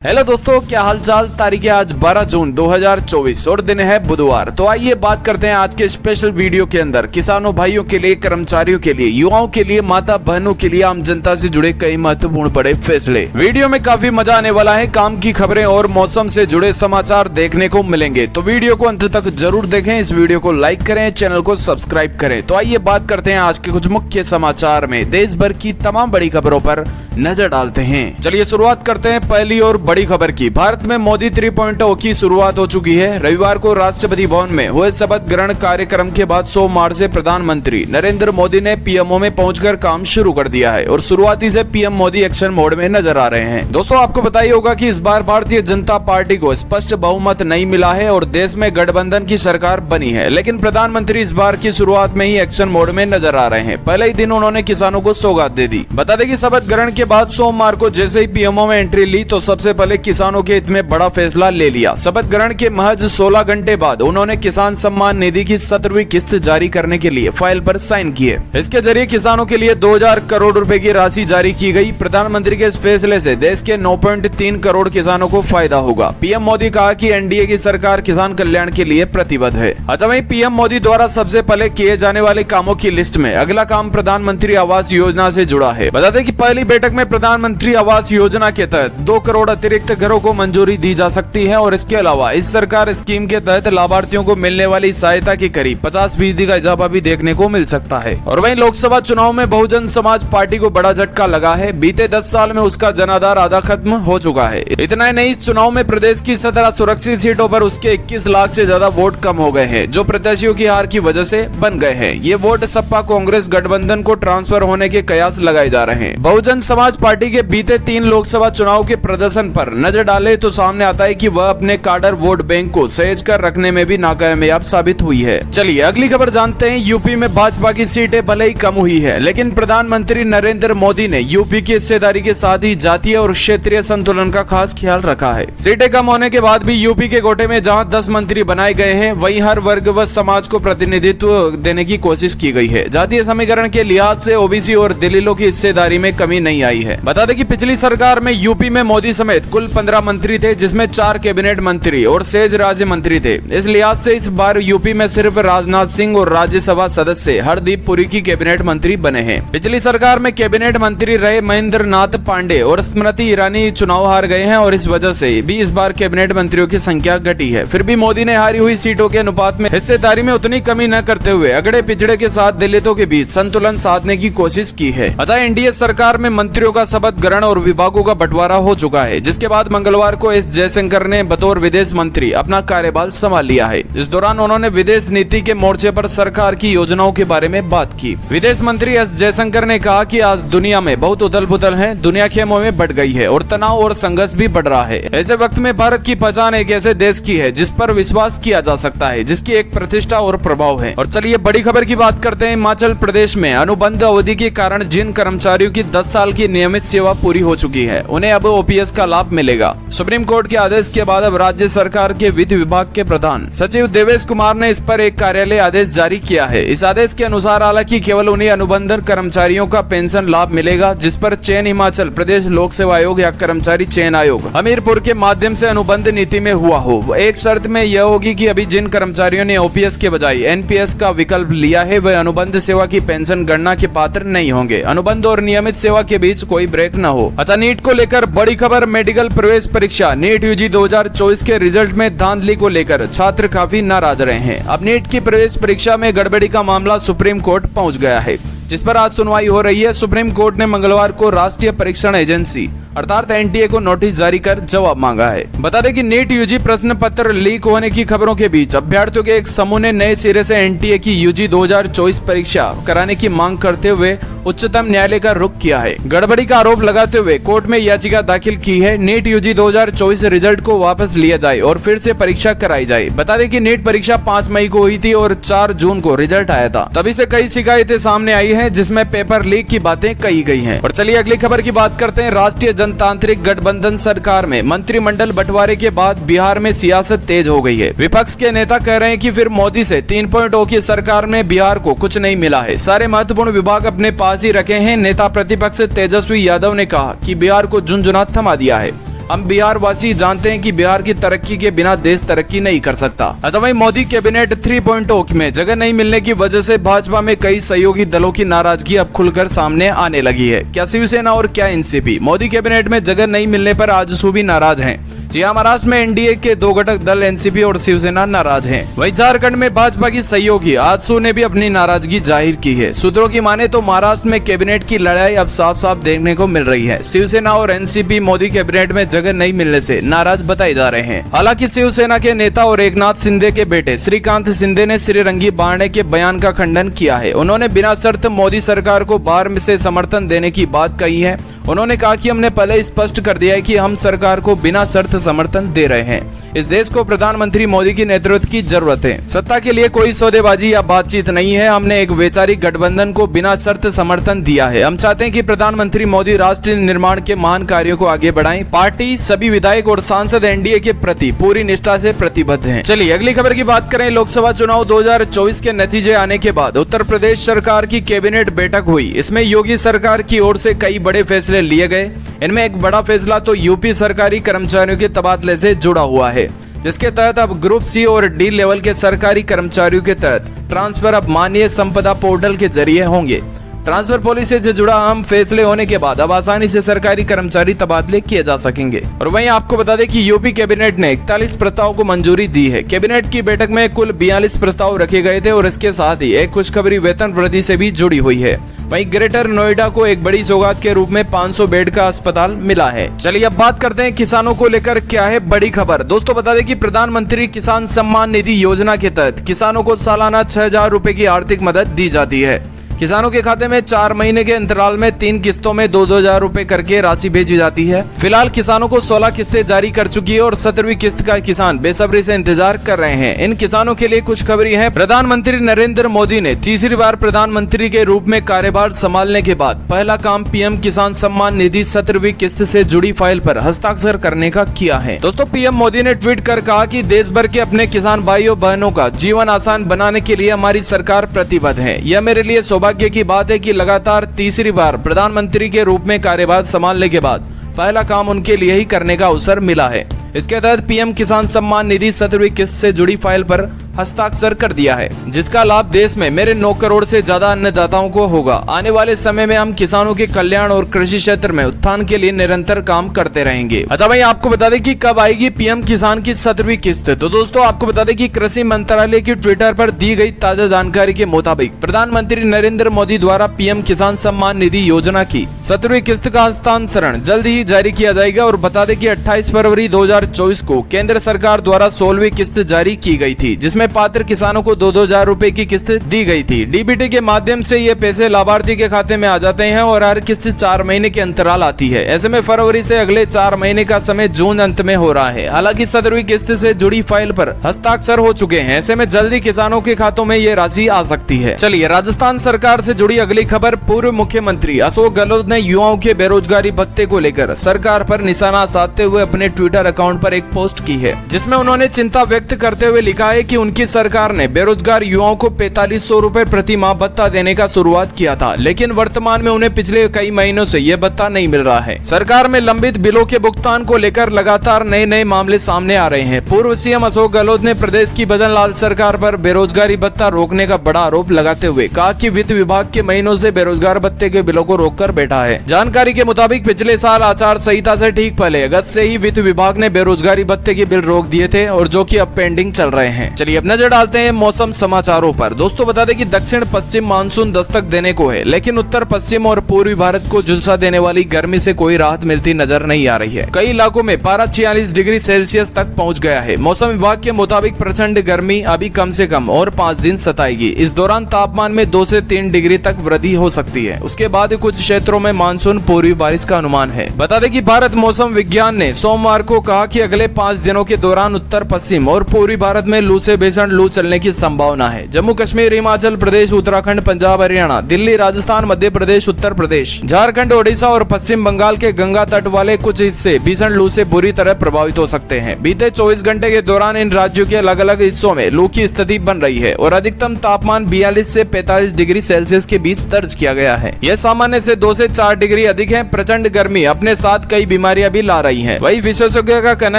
Hello दोस्तों, क्या हाल चाल। तारीख है आज 12 जून 2024 और दिन है बुधवार। तो आइए बात करते हैं आज के स्पेशल वीडियो के अंदर किसानों भाइयों के लिए, कर्मचारियों के लिए, युवाओं के लिए, माता बहनों के लिए, आम जनता से जुड़े कई महत्वपूर्ण बड़े फैसले। वीडियो में काफी मजा आने वाला है। काम की खबरें और मौसम से जुड़े समाचार देखने को मिलेंगे, तो वीडियो को अंत तक जरूर देखें। इस वीडियो को लाइक करें, चैनल को सब्सक्राइब करें। तो आइए बात करते हैं आज के कुछ मुख्य समाचार में। देश भर की तमाम बड़ी खबरों पर नजर डालते हैं। चलिए शुरुआत करते हैं पहली और बड़ी खबर की। भारत में मोदी 3.0 की शुरुआत हो चुकी है। रविवार को राष्ट्रपति भवन में हुए शपथ ग्रहण कार्यक्रम के बाद 100 मार्च से प्रधानमंत्री नरेंद्र मोदी ने पीएमओ में पहुंचकर काम शुरू कर दिया है और शुरुआती से पीएम मोदी एक्शन मोड में नजर आ रहे हैं। दोस्तों, आपको बताइए होगा कि इस बार भारतीय जनता पार्टी को स्पष्ट बहुमत नहीं मिला है और देश में गठबंधन की सरकार बनी है, लेकिन प्रधानमंत्री इस बार की शुरुआत में ही एक्शन मोड में नजर आ रहे हैं। पहले ही दिन उन्होंने किसानों को सौगात दे दी। बता दें कि शपथ ग्रहण के बाद सोमवार को जैसे ही पीएमओ में एंट्री ली तो सबसे पहले किसानों के हित में बड़ा फैसला ले लिया। शपथ ग्रहण के महज 16 घंटे बाद उन्होंने किसान सम्मान निधि की 17वीं किस्त जारी करने के लिए फाइल पर साइन किए। इसके जरिए किसानों के लिए 2000 करोड़ रुपए की राशि जारी की गई। प्रधानमंत्री के इस फैसले से देश के 9.3 करोड़ किसानों को फायदा होगा। पीएम मोदी कहा कि एनडीए की सरकार किसान कल्याण के लिए प्रतिबद्ध है। अच्छा, वहीं पीएम मोदी द्वारा सबसे पहले किए जाने वाले कामों की लिस्ट में अगला काम प्रधानमंत्री आवास योजना से जुड़ा है। बता दें कि पहली बैठक में प्रधानमंत्री आवास योजना के तहत 2 करोड़ अतिरिक्त घरों को मंजूरी दी जा सकती है और इसके अलावा इस सरकार स्कीम के तहत लाभार्थियों को मिलने वाली सहायता के करीब 50% का इजाफा भी देखने को मिल सकता है। और वहीं लोकसभा चुनाव में बहुजन समाज पार्टी को बड़ा झटका लगा है। बीते 10 साल में उसका जनाधार आधा खत्म हो चुका है। इतना ही नहीं, इस चुनाव में प्रदेश की 17 सुरक्षित सीटों पर उसके 21 लाख से ज्यादा वोट कम हो गए हैं, जो प्रत्याशियों की हार की वजह से बन गए हैं। ये वोट सपा कांग्रेस गठबंधन को ट्रांसफर होने के कयास लगाए जा रहे हैं। बहुजन समाज पार्टी के बीते 3 लोकसभा चुनाव के प्रदर्शन पर नजर डाले तो सामने आता है कि वह अपने काडर वोट बैंक को सहेज कर रखने में भी नाकामयाब साबित हुई है। चलिए अगली खबर जानते हैं। यूपी में भाजपा की सीटें भले ही कम हुई है, लेकिन प्रधानमंत्री नरेंद्र मोदी ने यूपी की हिस्सेदारी के साथ ही जातीय और क्षेत्रीय संतुलन का खास ख्याल रखा है। सीटें कम होने के बाद भी यूपी के कोटे में जहां 10 मंत्री बनाए गए हैं, वहीं हर वर्ग व समाज को प्रतिनिधित्व देने की कोशिश की गई है। जातीय समीकरण के लिहाज से ओबीसी और दलितों की हिस्सेदारी में कमी नहीं आई है। बता दें कि पिछली सरकार में यूपी में मोदी समेत कुल 15 मंत्री थे, जिसमें 4 कैबिनेट मंत्री और शेष राज्य मंत्री थे। इस लिहाज से इस बार यूपी में सिर्फ राजनाथ सिंह और राज्यसभा सदस्य हरदीप पुरी की कैबिनेट मंत्री बने हैं। पिछली सरकार में कैबिनेट मंत्री रहे महेंद्र नाथ पांडे और स्मृति ईरानी चुनाव हार गए हैं और इस वजह से भी इस बार कैबिनेट मंत्रियों की संख्या घटी है। फिर भी मोदी ने हारी हुई सीटों के अनुपात में हिस्सेदारी में उतनी कमी न करते हुए अगड़े पिछड़े के साथ दलितों के बीच संतुलन साधने की कोशिश की है। अच्छा, एनडीए सरकार में मंत्रियों का शपथ ग्रहण और विभागों का बंटवारा हो चुका है, जिसके बाद मंगलवार को एस जयशंकर ने बतौर विदेश मंत्री अपना कार्यभार संभाल लिया है। इस दौरान उन्होंने विदेश नीति के मोर्चे पर सरकार की योजनाओं के बारे में बात की। विदेश मंत्री एस जयशंकर ने कहा कि आज दुनिया में बहुत उथल पुथल है, दुनिया खेमों में बढ़ गई है और तनाव और संघर्ष भी बढ़ रहा है। ऐसे वक्त में भारत की पहचान एक ऐसे देश की है जिस पर विश्वास किया जा सकता है, जिसकी एक प्रतिष्ठा और प्रभाव है। और चलिए बड़ी खबर की बात करते हैं। हिमाचल प्रदेश में अनुबंध अवधि के कारण जिन कर्मचारियों की 10 साल की नियमित सेवा पूरी हो चुकी है, उन्हें अब ओपीएस का लाभ मिलेगा। सुप्रीम कोर्ट के आदेश के बाद अब राज्य सरकार के विधि विभाग के प्रधान सचिव देवेश कुमार ने इस पर एक कार्यालय आदेश जारी किया है। इस आदेश के अनुसार हालांकि केवल उन्हीं अनुबंध कर्मचारियों का पेंशन लाभ मिलेगा जिस पर चयन हिमाचल प्रदेश लोक सेवा आयोग या कर्मचारी चयन आयोग हमीरपुर के माध्यम से अनुबंध नीति में हुआ हो। एक शर्त में यह होगी कि अभी जिन कर्मचारियों ने ओपीएस के बजाय एनपीएस का विकल्प लिया है, वह अनुबंध सेवा की पेंशन गणना के पात्र नहीं होंगे। अनुबंध और नियमित सेवा के बीच कोई ब्रेक न हो। अच्छा, नीट को लेकर बड़ी खबर। मेडिकल प्रवेश परीक्षा नीट यूजी 2024 के रिजल्ट में धांधली को लेकर छात्र काफी नाराज रहे हैं। अब नीट की प्रवेश परीक्षा में गड़बड़ी का मामला सुप्रीम कोर्ट पहुंच गया है, जिस पर आज सुनवाई हो रही है। सुप्रीम कोर्ट ने मंगलवार को राष्ट्रीय परीक्षण एजेंसी अर्थात एनटीए को नोटिस जारी कर जवाब मांगा है। बता दें कि नीट यूजी प्रश्न पत्र लीक होने की खबरों के बीच अभ्यर्थियों के एक समूह ने नए सिरे से एनटीए की यूजी 2024 परीक्षा कराने की मांग करते हुए उच्चतम न्यायालय का रुख किया है। गड़बड़ी का आरोप लगाते हुए कोर्ट में याचिका दाखिल की है। नीट यूजी 2024 रिजल्ट को वापस लिया जाए और फिर से परीक्षा कराई जाए। बता दें कि नीट परीक्षा 5 मई को हुई थी और 4 जून को रिजल्ट आया था। तभी से कई शिकायतें सामने आई है, जिसमें पेपर लीक की बातें कही गई हैं। और चलिए अगली खबर की बात करते हैं। राष्ट्रीय जनतांत्रिक गठबंधन सरकार में मंत्रिमंडल बंटवारे के बाद बिहार में सियासत तेज हो गई है। विपक्ष के नेता कह रहे हैं कि फिर मोदी से 3.0 की सरकार में बिहार को कुछ नहीं मिला है, सारे महत्वपूर्ण विभाग अपने पास ही रखे हैं। नेता प्रतिपक्ष तेजस्वी यादव ने कहा कि बिहार को झुंझुना थमा दिया है। हम बिहार वासी जानते हैं कि बिहार की तरक्की के बिना देश तरक्की नहीं कर सकता। अच्छा वहीं मोदी कैबिनेट 3.0 में जगह नहीं मिलने की वजह से भाजपा में कई सहयोगी दलों की नाराजगी अब खुलकर सामने आने लगी है। क्या शिवसेना और क्या एनसीपी मोदी कैबिनेट में जगह नहीं मिलने पर आजसू भी नाराज हैं। जी हाँ, महाराष्ट्र में एनडीए के दो घटक दल एनसीपी और शिवसेना नाराज हैं। वहीं झारखंड में भाजपा की सहयोगी आजसू ने भी अपनी नाराजगी जाहिर की है। सूत्रों की माने तो महाराष्ट्र में कैबिनेट की लड़ाई अब साफ साफ देखने को मिल रही है। शिवसेना और एनसीपी मोदी कैबिनेट में जगह नहीं मिलने से नाराज बताए जा रहे हैं। हालांकि शिवसेना के नेता और एकनाथ शिंदे के बेटे श्रीकांत शिंदे ने श्रीरंगी बारणे के बयान का खंडन किया है। उन्होंने बिना शर्त मोदी सरकार को बाहर से समर्थन देने की बात कही है। उन्होंने कहा कि हमने पहले स्पष्ट कर दिया है कि हम सरकार को बिना शर्त समर्थन दे रहे हैं। इस देश को प्रधानमंत्री मोदी की नेतृत्व की जरूरत है। सत्ता के लिए कोई सौदेबाजी या बातचीत नहीं है। हमने एक वैचारिक गठबंधन को बिना शर्त समर्थन दिया है। हम चाहते हैं कि प्रधानमंत्री मोदी राष्ट्र निर्माण के महान कार्यों को आगे बढ़ाएं। पार्टी सभी विधायक और सांसद एनडीए के प्रति पूरी निष्ठा से प्रतिबद्ध हैं। चलिए अगली खबर की बात करें। लोकसभा चुनाव 2024 के नतीजे आने के बाद उत्तर प्रदेश सरकार की कैबिनेट बैठक हुई। इसमें योगी सरकार की ओर से कई बड़े फैसले लिए गए। इनमें एक बड़ा फैसला तो यूपी सरकारी कर्मचारियों के तबादले से जुड़ा हुआ है, जिसके तहत अब ग्रुप सी और डी लेवल के सरकारी कर्मचारियों के तहत ट्रांसफर अब मानवीय संपदा पोर्टल के जरिए होंगे। ट्रांसफर पॉलिसी से जुड़ा अहम फैसले होने के बाद अब आसानी से सरकारी कर्मचारी तबादले किए जा सकेंगे। और वहीं आपको बता दें कि यूपी कैबिनेट ने 41 प्रस्ताव को मंजूरी दी है। कैबिनेट की बैठक में कुल 42 प्रस्ताव रखे गए थे और इसके साथ ही एक खुशखबरी वेतन वृद्धि से भी जुड़ी हुई है। वहीं ग्रेटर नोएडा को एक बड़ी सौगात के रूप में 500 बेड का अस्पताल मिला है। चलिए अब बात करते हैं किसानों को लेकर क्या है बड़ी खबर। दोस्तों बता दें कि प्रधानमंत्री किसान सम्मान निधि योजना के तहत किसानों को सालाना 6,000 रुपए की आर्थिक मदद दी जाती है। किसानों के खाते में 4 महीने के अंतराल में 3 किस्तों में 2-2 हजार रुपए करके राशि भेजी जाती है। फिलहाल किसानों को 16 किस्तें जारी कर चुकी है और 17वीं किस्त का किसान बेसब्री से इंतजार कर रहे हैं। इन किसानों के लिए कुछ खबरी है। प्रधानमंत्री नरेंद्र मोदी ने तीसरी बार प्रधानमंत्री के रूप में कार्यभार संभालने के बाद पहला काम पीएम किसान सम्मान निधि 17वीं किस्त से जुड़ी फाइल पर हस्ताक्षर करने का किया है। दोस्तों पीएम मोदी ने ट्वीट कर कहा कि देश भर के अपने किसान भाइयों बहनों का जीवन आसान बनाने के लिए हमारी सरकार प्रतिबद्ध है। यह मेरे लिए सौभाग्य की बात है कि लगातार तीसरी बार प्रधानमंत्री के रूप में कार्यभार संभालने के बाद पहला काम उनके लिए ही करने का अवसर मिला है। इसके तहत पीएम किसान सम्मान निधि 17वीं किस्त से जुड़ी फाइल पर हस्ताक्षर कर दिया है, जिसका लाभ देश में मेरे 9 करोड़ से ज्यादा अन्नदाताओं को होगा। आने वाले समय में हम किसानों के कल्याण और कृषि क्षेत्र में उत्थान के लिए निरंतर काम करते रहेंगे। अच्छा भाई आपको बता दें कि कब आएगी पीएम किसान की 17वीं किस्त। तो दोस्तों आपको बता दें कि कृषि मंत्रालय की ट्विटर पर दी गई ताजा जानकारी के मुताबिक प्रधानमंत्री नरेंद्र मोदी द्वारा पीएम किसान सम्मान निधि योजना की 17वीं किस्त का हस्तांतरण जल्द ही जारी किया जाएगा। और बता दें कि 28 फरवरी 2024 को केंद्र सरकार द्वारा 16वीं किस्त जारी की गई थी, जिसमें पात्र किसानों को 2-2 हजार रुपए की किस्त दी गई थी। डीबीटी के माध्यम से ये पैसे लाभार्थी के खाते में आ जाते हैं और हर किस्त 4 महीने के अंतराल आती है। ऐसे में फरवरी से अगले 4 महीने का समय जून अंत में हो रहा है। हालांकि 17वीं किस्त से जुड़ी फाइल पर हस्ताक्षर हो चुके हैं। ऐसे में जल्दी किसानों के खातों में ये राशि आ सकती है। चलिए राजस्थान सरकार से जुड़ी अगली खबर। पूर्व मुख्यमंत्री अशोक गहलोत ने युवाओं के बेरोजगारी भत्ते को लेकर सरकार पर निशाना साधते हुए अपने ट्विटर अकाउंट पर एक पोस्ट की है, जिसमें उन्होंने चिंता व्यक्त करते हुए लिखा है कि उनकी सरकार ने बेरोजगार युवाओं को 4500 रुपए प्रति माह भत्ता देने का शुरुआत किया था, लेकिन वर्तमान में उन्हें पिछले कई महीनों से यह भत्ता नहीं मिल रहा है। सरकार में लंबित बिलों के भुगतान को लेकर लगातार नए मामले सामने आ रहे हैं। पूर्व सीएम अशोक गहलोत ने प्रदेश की बदन लाल सरकार पर बेरोजगारी भत्ता रोकने का बड़ा आरोप लगाते हुए कहा कि वित्त विभाग के महीनों से बेरोजगार भत्ते के बिलों को रोककर बैठा है। जानकारी के मुताबिक पिछले साल आचार संहिता से ठीक पहले अगस्त से ही वित्त विभाग ने बेरोजगारी भत्ते के बिल रोक दिए थे और जो कि अब पेंडिंग चल रहे हैं। चलिए अब नजर डालते हैं मौसम समाचारों पर। दोस्तों बता दें कि दक्षिण पश्चिम मानसून दस्तक देने को है, लेकिन उत्तर पश्चिम और पूर्वी भारत को झुलसा देने वाली गर्मी से कोई राहत मिलती नजर नहीं आ रही है। कई इलाकों में पारा 46 डिग्री सेल्सियस तक पहुंच गया है। मौसम विभाग के मुताबिक प्रचंड गर्मी अभी कम से कम और 5 दिन सताएगी। इस दौरान तापमान में 2 से 3 डिग्री तक वृद्धि हो सकती है। उसके बाद कुछ क्षेत्रों में मानसून पूर्वी बारिश का अनुमान है। बता दें कि भारत मौसम विज्ञान ने सोमवार को कहा कि अगले 5 दिनों के दौरान उत्तर पश्चिम और पूर्वी भारत में लू से भीषण लू चलने की संभावना है। जम्मू कश्मीर, हिमाचल प्रदेश, उत्तराखंड, पंजाब, हरियाणा, दिल्ली, राजस्थान, मध्य प्रदेश, उत्तर प्रदेश, झारखंड, ओडिशा और पश्चिम बंगाल के गंगा तट वाले कुछ हिस्से भीषण लू से बुरी तरह प्रभावित हो सकते हैं। बीते 24 घंटे के दौरान इन राज्यों के अलग अलग हिस्सों में लू की स्थिति बन रही है और अधिकतम तापमान 42 से 45 डिग्री सेल्सियस के बीच दर्ज किया गया है। यह सामान्य से 2 से 4 डिग्री अधिक है। प्रचंड गर्मी अपने साथ कई बीमारियां भी ला रही है। वही विशेषज्ञों का कहना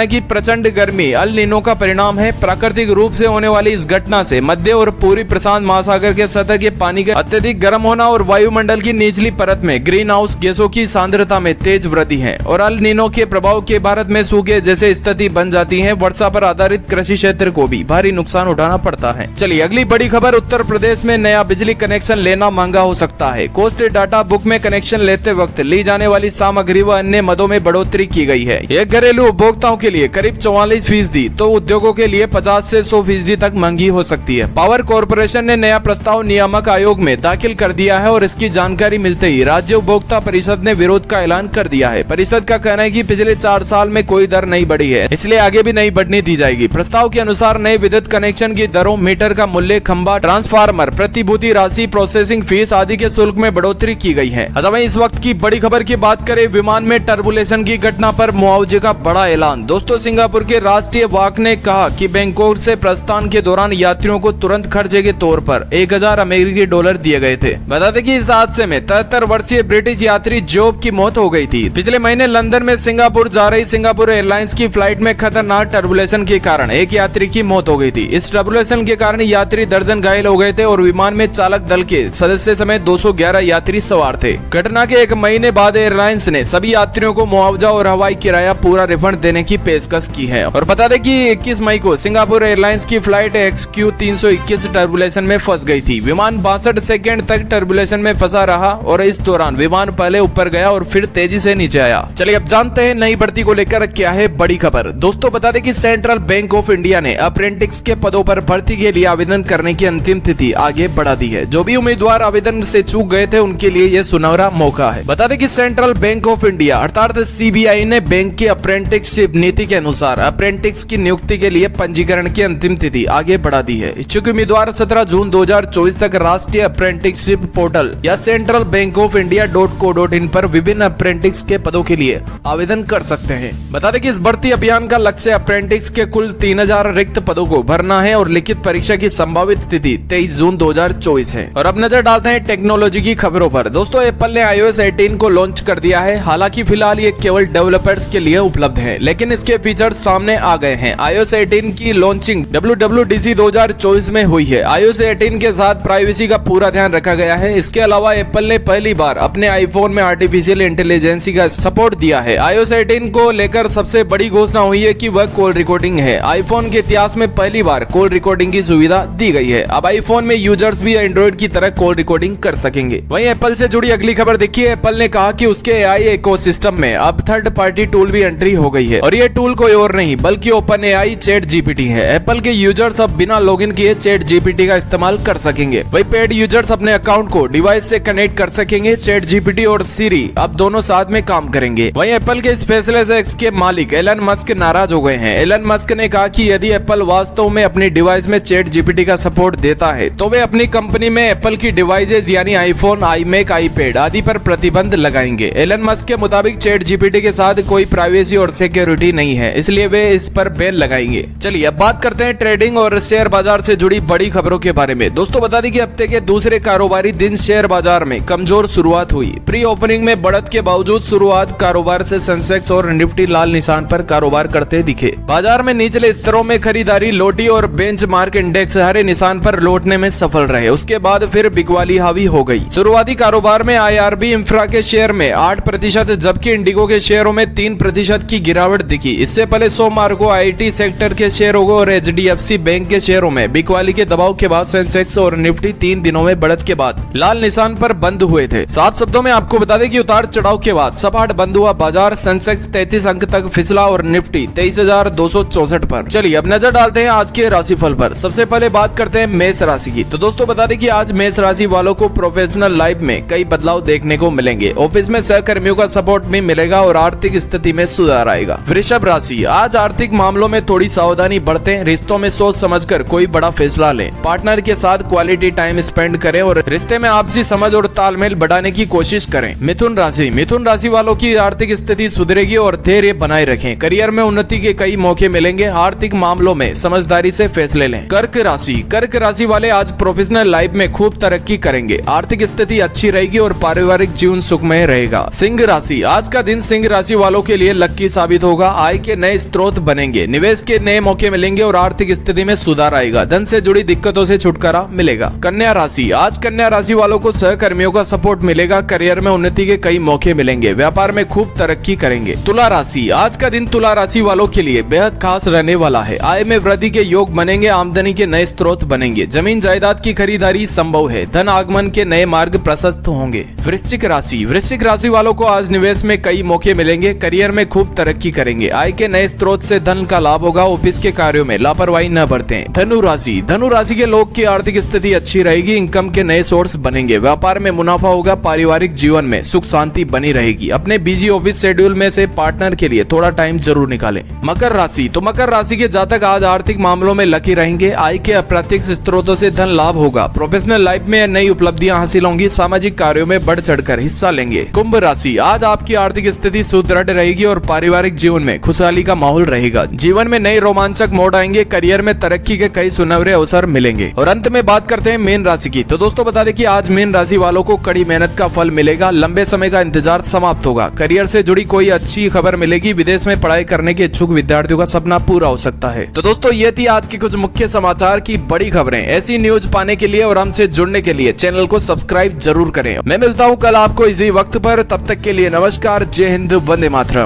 है कि प्रचंड गर्मी अल नीनो का परिणाम है। प्राकृतिक रूप से होने वाली इस घटना से मध्य और पूर्वी प्रशांत महासागर के सतह के पानी का अत्यधिक गर्म होना और वायुमंडल की निचली परत में ग्रीन हाउस गैसों की सांद्रता में तेज वृद्धि है और अल नीनो के प्रभाव के भारत में सूखे जैसे स्थिति बन जाती है। वर्षा पर आधारित कृषि क्षेत्र को भी भारी नुकसान उठाना पड़ता है। चलिए अगली बड़ी खबर, उत्तर प्रदेश में नया बिजली कनेक्शन लेना महंगा हो सकता है। कोस्ट डाटा बुक में कनेक्शन लेते वक्त ली जाने वाली सामग्री व अन्य मदों में बढ़ोतरी की गई है। यह घरेलू उपभोक्ताओं के लिए करीब 44% तो उद्योगों के लिए 50 से 100% तक महंगी हो सकती है। पावर कॉर्पोरेशन ने नया प्रस्ताव नियामक आयोग में दाखिल कर दिया है और इसकी जानकारी मिलते ही राज्य उपभोक्ता परिषद ने विरोध का ऐलान कर दिया है। परिषद का कहना है कि पिछले 4 साल में कोई दर नहीं बढ़ी है, इसलिए आगे भी नहीं बढ़ने दी जाएगी। प्रस्ताव के अनुसार नए विद्युत कनेक्शन की दरों, मीटर का मूल्य, खंबा, ट्रांसफार्मर, प्रतिभूति राशि, प्रोसेसिंग फीस आदि के शुल्क में बढ़ोतरी की गई है। अच्छा, इस वक्त की बड़ी खबर की बात करें, विमान में टर्बुलेशन की घटना पर मुआवजे का बड़ा ऐलान। दोस्तों, सिंगापुर के राष्ट्रीय वाक ने कहा कि बैंकॉक से प्रस्थान के दौरान यात्रियों को तुरंत खर्चे के तौर पर 1000 अमेरिकी डॉलर दिए गए थे। बता दें कि इस हादसे में 73 वर्षीय ब्रिटिश यात्री जॉब की मौत हो गई थी। पिछले महीने लंदन में सिंगापुर जा रही सिंगापुर एयरलाइंस की फ्लाइट में खतरनाक टर्बुलेशन के कारण एक यात्री की मौत हो गई थी। इस टर्बुलेशन के कारण यात्री दर्जन घायल हो गए थे और विमान में चालक दल के सदस्य समेत 211 यात्री सवार थे। घटना के 1 महीने बाद एयरलाइंस ने सभी यात्रियों को मुआवजा और हवाई किराया पूरा रिफंड देने की पेशकश की है। और बता दें कि 21 मई को सिंगापुर एयरलाइंस की फ्लाइट XQ 321 टर्बुलेशन में फंस गई थी। विमान 62 सेकंड तक टर्बुलेशन में फंसा रहा और इस दौरान विमान पहले ऊपर गया और फिर तेजी से नीचे आया। चलिए अब जानते हैं नई भर्ती को लेकर क्या है बड़ी खबर। दोस्तों, बता दें कि सेंट्रल बैंक ऑफ इंडिया ने अप्रेंटिस के पदों पर भर्ती के लिए आवेदन करने की अंतिम तिथि आगे बढ़ा दी है। जो भी उम्मीदवार आवेदन से चूक गए थे उनके लिए यह सुनहरा मौका है। बता दें कि सेंट्रल बैंक ऑफ इंडिया अर्थात CBI ने बैंक की अप्रेंटिसशिप नीति के अनुसार अप्रेंटिस की नियुक्ति के लिए पंजीकरण की अंतिम तिथि आगे बढ़ा दी है। इच्छुक उम्मीदवार 17 जून 2024 तक राष्ट्रीय अप्रेंटिसशिप पोर्टल या central bank of India .co.in पर विभिन्न अप्रेंटिस के पदों के लिए आवेदन कर सकते हैं। बता दें कि इस भर्ती अभियान का लक्ष्य अप्रेंटिस के कुल 3000 रिक्त पदों को भरना है और लिखित परीक्षा की संभावित तिथि 23 जून 2024 है। और अब नजर डालते हैं टेक्नोलॉजी की खबरों पर। दोस्तों, एप्पल ने iOS 18 को लॉन्च कर दिया है। हालांकि फिलहाल ये केवल डेवलपर्स के लिए उपलब्ध है, लेकिन इसके फीचर्स सामने आ गए हैं। iOS 18 की लॉन्चिंग WWDC 2024 में हुई है। iOS 18 के साथ प्राइवेसी का पूरा ध्यान रखा गया है। इसके अलावा एप्पल ने पहली बार अपने आईफोन में आर्टिफिशियल इंटेलिजेंस का सपोर्ट दिया है। iOS 18 को लेकर सबसे बड़ी घोषणा हुई है कि वह कॉल रिकॉर्डिंग है। आईफोन के इतिहास में पहली बार कॉल रिकॉर्डिंग की सुविधा दी गई है। अब आईफोन में यूजर्स भी एंड्रॉइड की तरह कॉल रिकॉर्डिंग कर सकेंगे। वहीं एप्पल से जुड़ी अगली खबर देखिए, एप्पल ने कहा कि उसके AI इकोसिस्टम में अब थर्ड पार्टी टूल भी एंट्री हो गई है और ये टूल कोई और नहीं बल्कि OpenAI ChatGPT है। एप्पल के यूजर्स अब बिना लॉगिन किए ChatGPT का इस्तेमाल कर सकेंगे। वही पेड यूजर्स अपने अकाउंट को डिवाइस से कनेक्ट कर सकेंगे। ChatGPT और Siri अब दोनों साथ में काम करेंगे। वहीं एप्पल के इस फैसले से एक्स के मालिक एलन मस्क नाराज हो गए हैं। एलन मस्क ने कहा कि यदि एप्पल वास्तव में अपनी डिवाइस में ChatGPT का सपोर्ट देता है तो वे अपनी कंपनी में एप्पल की डिवाइसेज यानी आईफोन, iMac, iPad आदि पर प्रतिबंध लगाएंगे। एलन मस्क के मुताबिक ChatGPT के साथ कोई प्राइवेसी और सिक्योरिटी नहीं है, इसलिए वे इस पर बैन लगाएंगे। चलिए अब बात करते हैं ट्रेडिंग और शेयर बाजार से जुड़ी बड़ी खबरों के बारे में। दोस्तों, बता दें कि हफ्ते के दूसरे कारोबारी दिन शेयर बाजार में कमजोर शुरुआत हुई। प्री ओपनिंग में बढ़त के बावजूद शुरुआत कारोबार से सेंसेक्स और निफ्टी लाल निशान पर कारोबार करते दिखे। बाजार में निचले स्तरों में खरीदारी लौटी और बेंचमार्क इंडेक्स हरे निशान पर लौटने में सफल रहे। उसके बाद फिर बिकवाली हावी हो गई। शुरुआती कारोबार में IRB इंफ्रा के शेयर में 8% जबकि इंडिगो के शेयरों में 3% की गिरावट दिखी। इससे पहले सोमवार को IT सेक्टर के शेयरों को और HDFC बैंक के शेयरों में बिकवाली के दबाव के बाद सेंसेक्स और निफ्टी 3 दिनों में बढ़त के बाद लाल निशान पर बंद हुए थे। 7 शब्दों में आपको बता दें कि उतार चढ़ाव के बाद सपाट बंद हुआ बाजार। सेंसेक्स 33 अंक तक फिसला और निफ्टी 23,264 पर। चलिए अब नजर डालते हैं आज के राशिफल पर। सबसे पहले बात करते हैं मेष राशि की। तो दोस्तों, बता दें कि आज मेष राशि वालों को प्रोफेशनल लाइफ में कई बदलाव देखने को मिलेंगे। ऑफिस में सहकर्मियों का सपोर्ट भी मिलेगा और आर्थिक स्थिति में सुधार आएगा। वृषभ राशि, आज आर्थिक मामलों में थोड़ी सावधानी बरतें। रिश्तों में सोच समझकर कोई बड़ा फैसला लें। पार्टनर के साथ क्वालिटी टाइम स्पेंड करें और रिश्ते में आपसी समझ और तालमेल बढ़ाने की कोशिश करें। मिथुन राशि वालों की आर्थिक स्थिति सुधरेगी और धैर्य बनाए रखें। करियर में उन्नति के कई मौके मिलेंगे। आर्थिक मामलों में समझदारी से फैसले लें। कर्क राशि वाले आज प्रोफेशनल लाइफ में खूब तरक्की करेंगे। आर्थिक स्थिति अच्छी रहेगी और पारिवारिक जीवन सुखमय रहेगा। सिंह राशि, आज का दिन सिंह राशि वालों के लिए लकी साबित होगा। आय के नए स्रोत बनेंगे। निवेश के नए मौके मिलेंगे और आर्थिक स्थिति में सुधार आएगा। धन से जुड़ी दिक्कतों से छुटकारा मिलेगा। कन्या राशि, आज कन्या राशि वालों को सहकर्मियों का सपोर्ट मिलेगा। करियर में उन्नति के कई मौके मिलेंगे। व्यापार में खूब तरक्की करेंगे। तुला राशि, आज का दिन तुला राशि वालों के लिए बेहद खास रहने वाला है। आय में वृद्धि के योग बनेंगे। आमदनी के नए स्रोत बनेंगे। जमीन जायदाद की खरीदारी संभव है। धन आगमन के नए मार्ग प्रशस्त होंगे। वृश्चिक राशि वालों को आज निवेश में कई मौके मिलेंगे। करियर में खूब तरक्की करेंगे। आय के नए स्रोत से धन का लाभ होगा। ऑफिस के कार्यों में लापरवाही न बरतें। धनु राशि के लोग की आर्थिक स्थिति अच्छी रहेगी। इनकम के नए सोर्स बनेंगे। व्यापार में मुनाफा होगा। पारिवारिक जीवन में सुख शांति बनी रहेगी। अपने बिजी ऑफिस शेड्यूल में से पार्टनर के लिए थोड़ा टाइम जरूर निकालें। मकर राशि के जातक आज आर्थिक मामलों में लकी रहेंगे। आय के अप्रत्यक्ष स्रोतों से धन लाभ होगा। प्रोफेशनल लाइफ में नई उपलब्धियां हासिल होंगी। सामाजिक कार्यों में बढ़ चढ़कर हिस्सा लेंगे। कुंभ राशि, आज आपकी आर्थिक स्थिति सुदृढ़ रहेगी और पारिवारिक जीवन में खुशहाली का माहौल रहेगा। जीवन में नए रोमांचक मोड़ आएंगे। करियर में तरक्की के कई सुनहरे अवसर मिलेंगे। और अंत में बात करते हैं मीन राशि की। तो दोस्तों बता दें कि आज मीन राशि वालों को कड़ी मेहनत का फल मिलेगा। लंबे समय का इंतजार समाप्त होगा। करियर से जुड़ी कोई अच्छी खबर मिलेगी। विदेश में पढ़ाई करने के इच्छुक विद्यार्थियों का सपना पूरा हो सकता है। तो दोस्तों ये थी आज की कुछ मुख्य समाचार की बड़ी खबरें। ऐसी न्यूज पाने के लिए और हमसे जुड़ने के लिए चैनल को सब्सक्राइब जरूर करें। मैं मिलता हूँ कल आपको इसी वक्त पर। तब तक के लिए नमस्कार। जय हिंद, वंदे मातरम।